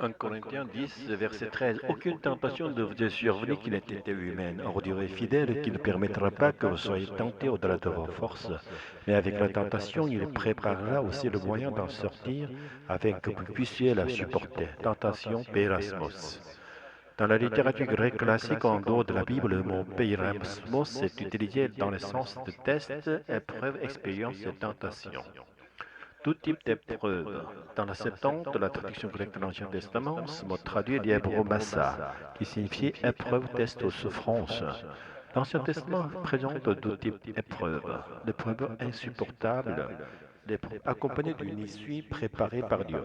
1 Corinthiens 10, verset 13. Aucune tentation ne vous est survenue qui n'ait été humaine. Or Dieu est fidèle, qui ne permettra pas que vous soyez tentés au-delà de vos forces. Mais avec la tentation, il préparera aussi le moyen d'en sortir, afin que vous puissiez la supporter. Tentation, pérasmos. Dans la littérature grecque classique, en dehors de la Bible, le mot pérasmos est utilisé dans le sens de test, épreuve, expérience et tentation. Tout type d'épreuve. Dans la Septante, la traduction grecque de l'Ancien Testament, ce mot traduit l'Hébromassa, qui signifie épreuve, test ou souffrance. L'Ancien Testament présente deux types d'épreuves. L'épreuve insupportable, l'épreuve accompagnée d'une issue préparée par Dieu.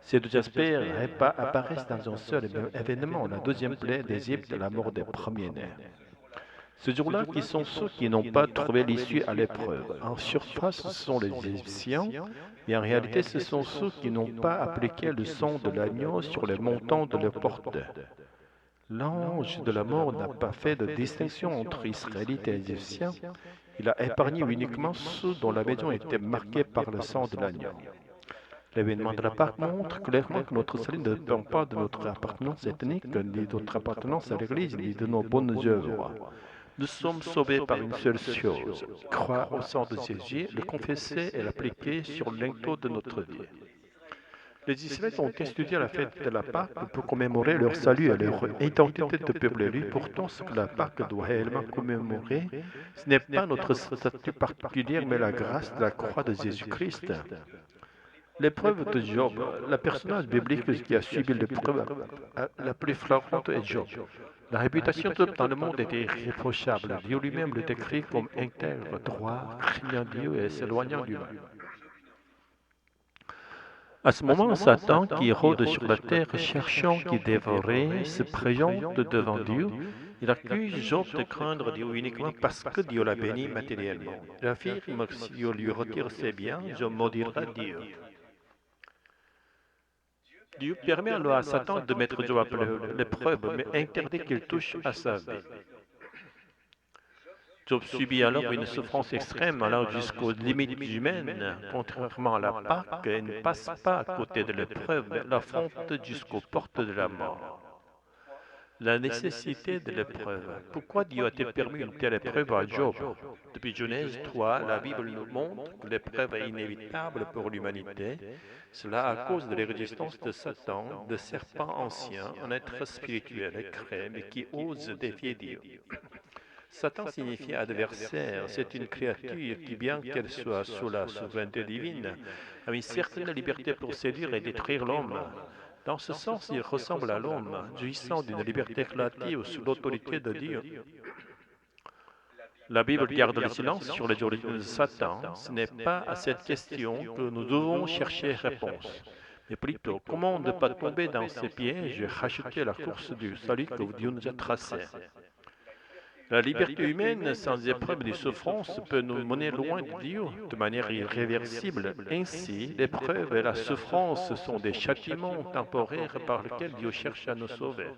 Ces deux aspects apparaissent dans un seul et même événement, la deuxième plaie d'Égypte, la mort des premiers-nés. Ce jour-là, qui sont ceux qui n'ont pas trouvé l'issue à l'épreuve. En surface, ce sont les Égyptiens, mais en réalité, ce sont ceux qui n'ont pas appliqué le sang de l'agneau sur les montants de leur porte. L'ange de la mort n'a pas fait de distinction entre Israélites et Égyptiens. Il a épargné uniquement ceux dont la maison était marquée par le sang de l'agneau. L'événement de la Pâque montre clairement que notre salut ne dépend pas de notre appartenance ethnique, ni de notre appartenance à l'Église, ni de nos bonnes œuvres. Nous sommes sauvés par une seule chose, croire au sang de Jésus, le confesser et l'appliquer sur le linteau de notre vie. Les Israélites ont institué la fête de la Pâque pour commémorer leur salut et leur identité de peuple élu. Pourtant, ce que la Pâque doit réellement commémorer, ce n'est pas notre statut particulier, mais la grâce de la croix de Jésus-Christ. L'épreuve de Job, le personnage biblique qui a subi l'épreuve la plus flagrante est Job. La réputation de Job dans le monde était irréprochable. Dieu lui-même le décrit comme intègre, droit, craignant Dieu et s'éloignant du mal. À ce moment, Satan, qui rôde sur la terre cherchant qui dévorer, se présente devant Dieu. Il accuse Job de craindre Dieu uniquement parce que Dieu l'a béni matériellement. Il affirme que si Dieu lui retire ses biens, Job maudira Dieu. Dieu permet alors à Satan de mettre Job à l'épreuve, mais interdit qu'il touche à sa vie. Job subit alors une souffrance extrême, allant jusqu'aux limites humaines. Contrairement à la Pâque, il ne passe pas à côté de l'épreuve, mais l'affronte jusqu'aux portes de la mort. La nécessité de l'épreuve. Pourquoi Dieu a-t-il permis une telle épreuve à Job? Depuis Genèse 3, la Bible nous montre que l'épreuve est inévitable pour l'humanité. Cela à cause de la résistance de Satan, de serpent ancien, un être spirituel et créé, mais qui ose défier Dieu. Satan signifie adversaire. C'est une créature qui, bien qu'elle soit sous la souveraineté divine, a une certaine liberté pour séduire et détruire l'homme. Dans ce sens, il ressemble à l'homme, jouissant d'une liberté relative sous l'autorité de Dieu. La Bible garde le silence sur les origines de Satan. Ce n'est pas à cette question que nous devons chercher réponse, mais plutôt comment ne pas tomber dans ces pièges et racheter la course du salut que Dieu nous a tracée. La liberté humaine, sans épreuve de souffrance, peut nous mener loin de Dieu de manière irréversible. Ainsi, l'épreuve et la souffrance sont des châtiments temporaires par lesquels Dieu cherche à nous sauver.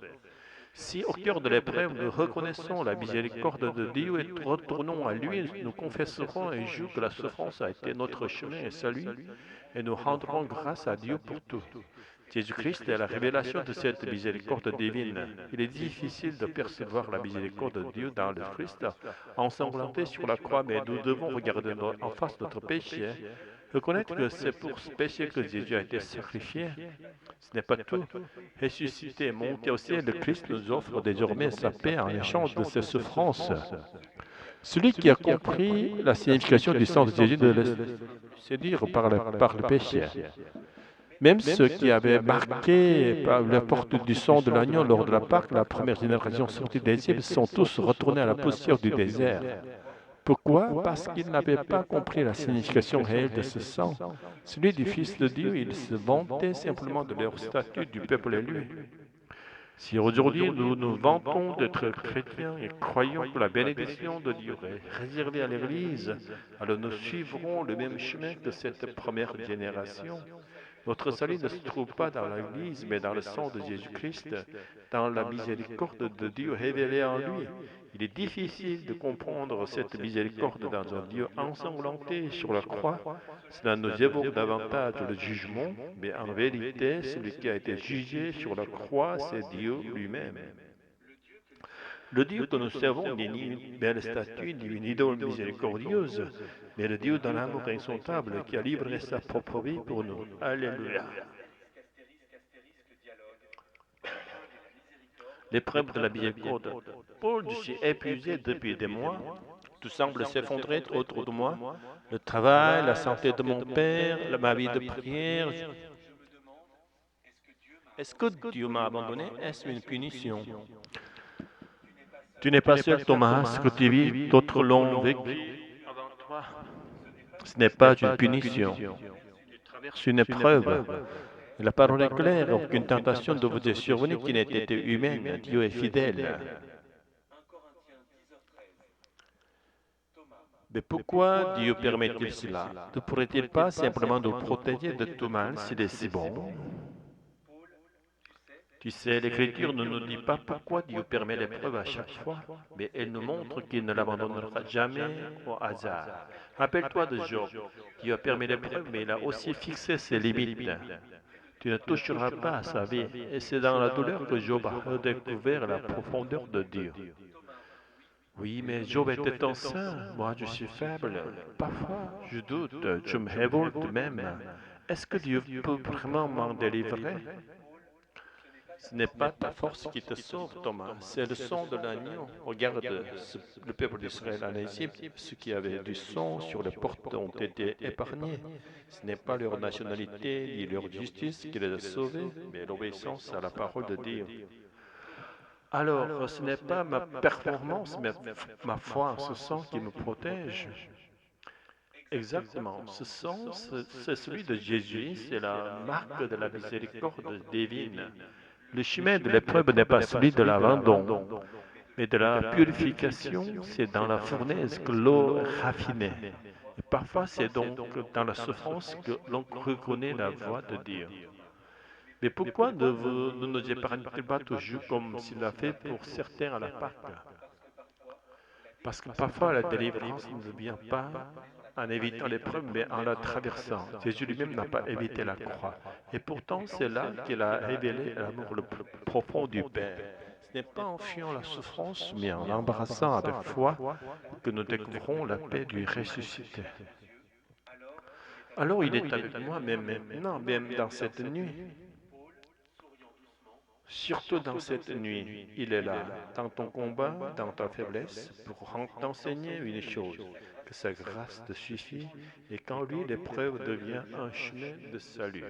Si au cœur de l'épreuve, nous reconnaissons la miséricorde de Dieu et retournons à lui, nous confesserons un jour que la souffrance a été notre chemin et salut, et nous rendrons grâce à Dieu pour tout. Jésus-Christ est la révélation de cette miséricorde divine. Il est difficile de percevoir la miséricorde de Dieu dans le Christ, ensanglanté sur la croix, mais nous devons regarder en face notre péché, reconnaître que c'est pour ce péché que Jésus a été sacrifié. Ce n'est pas tout. Ressuscité et monté au ciel, le Christ nous offre désormais sa paix en échange de ses souffrances. Celui qui a compris la signification du sang de Jésus de le séduire par le péché. Même ceux qui avaient marqué par la porte du sang de l'agneau lors de la Pâque, la première génération sortie d'Égypte, sont tous retournés à la poussière du désert. Pourquoi? Parce qu'ils n'avaient pas compris la signification réelle de ce sang. Celui du Fils de Dieu, ils se vantaient simplement de leur statut du peuple élu. Si aujourd'hui nous nous vantons d'être chrétiens et croyons que la bénédiction de Dieu est réservée à l'Église, alors nous suivrons le même chemin que cette première génération. Notre salut ne se trouve pas dans l'Église, mais dans le sang de Jésus-Christ, dans la miséricorde de Dieu révélée en lui. Il est difficile de comprendre cette miséricorde dans un Dieu ensanglanté sur la croix. Cela nous évoque davantage le jugement, mais en vérité, celui qui a été jugé sur la croix, c'est Dieu lui-même. Le Dieu que nous servons n'est ni une belle statue, ni une idole miséricordieuse, mais le Dieu dans l'amour insondable qui a livré sa propre vie pour nous. Alléluia. L'épreuve de la miséricorde. Paul, je suis épuisé depuis des mois. Tout semble s'effondrer autour de moi. Le travail, la santé de mon père, ma vie de prière. Est-ce que Dieu m'a abandonné? Est-ce une punition? Tu n'es pas seul, Thomas. Ce que tu vis, d'autres l'ont vécu avant toi. Ce n'est pas une punition. Tu traverses une épreuve. La parole est claire. Aucune tentation ne vous est survenue qui n'ait été humaine. Dieu est fidèle. Mais pourquoi Dieu permet-il cela? Ne pourrait-il pas simplement nous protéger de tout mal s'il est si bon? Tu sais, l'Écriture ne nous dit pas pourquoi Dieu permet l'épreuve à chaque fois, mais elle nous montre qu'il ne l'abandonnera jamais au hasard. Rappelle-toi de Job. Dieu a permis l'épreuve, mais il a aussi fixé ses limites. Tu ne toucheras pas à sa vie, et c'est dans la douleur que Job a redécouvert la profondeur de Dieu. Oui, mais Job était un saint. Moi, je suis faible. Parfois, je doute, je me révolte même. Est-ce que Dieu peut vraiment m'en délivrer? Ce n'est pas ta force qui te sauve, Thomas, c'est le sang de l'agneau. Regarde, le peuple d'Israël en Égypte, ceux qui avaient du sang sur les portes ont été épargnés. Ce n'est pas leur nationalité ni leur justice qui les a sauvés, mais l'obéissance à la parole de Dieu. Alors, ce n'est pas ma performance, mais ma foi en ce sang qui me protège. Exactement, ce sang, c'est celui de Jésus, c'est la marque de la miséricorde divine. Le chemin de l'épreuve n'est pas celui de l'abandon, mais de la purification, c'est dans la fournaise que l'eau est raffinée. Et parfois, c'est donc dans la souffrance que l'on reconnaît la voix de Dieu. Mais pourquoi ne nous épargne-t-il pas toujours comme s'il l'a fait pour certains à la Pâque? Parce que parfois la délivrance ne vient pas en évitant l'épreuve, mais en la traversant. Jésus lui-même n'a pas évité la croix. Et pourtant, c'est là qu'il a révélé l'amour le plus profond du Père. Ce n'est pas en fuyant la souffrance, mais en l'embrassant avec foi que nous découvrons la paix du ressuscité. Alors il est avec moi, même maintenant, même dans cette nuit. Surtout dans cette nuit, il est là, dans ton combat, dans ta faiblesse, pour t'enseigner une chose, que sa grâce te suffit et qu'en lui l'épreuve devient un chemin de salut.